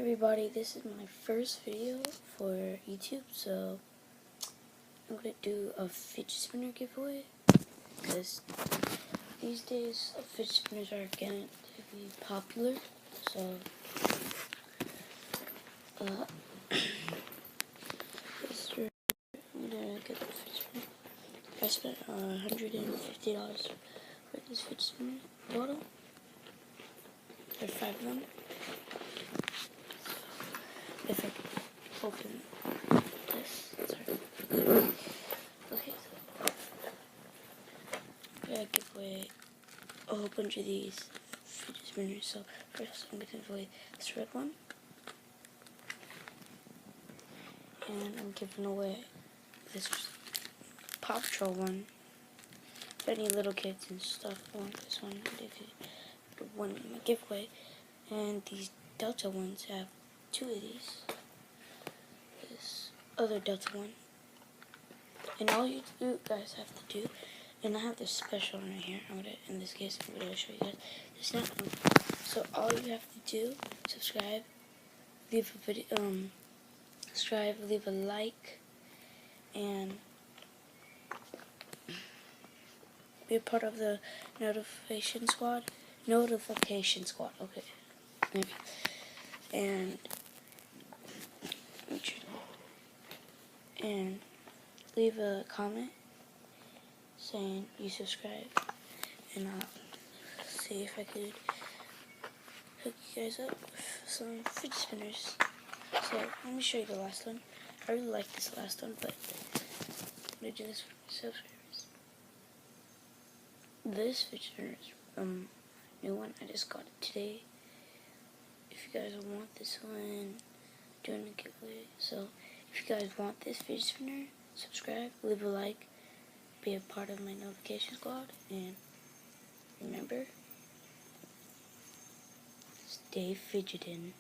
Everybody, this is my first video for YouTube, so I'm going to do a fidget spinner giveaway, because these days fidget spinners are getting to be popular, so this year I'm going to get the fidget spinner. I spent $150 for this fidget spinner total. There are 5 of them. If I could open this, sorry. Okay, so I'm gonna give away a whole bunch of these fidget spinners. So first I'm gonna give away this red one. And I'm giving away this Paw Patrol one. If any little kids and stuff want this one, they could win my giveaway. And these Delta ones have 2 of these. This other Delta one. And all you guys have to do, and I have this special one right here. In this case, I'm going to show you guys the snap one. So all you have to do, subscribe, leave a video, leave a like, and be a part of the notification squad. Okay. And leave a comment saying you subscribe, and I'll see if I could hook you guys up with some fidget spinners. So let me show you the last one. I really like this last one, but I'm gonna do this for my subscribers. This fidget spinner is new one. I just got it today. If you guys want this one, I'm doing a giveaway. So if you guys want this fidget spinner, subscribe, leave a like, be a part of my notification squad, and remember, stay fidgeting.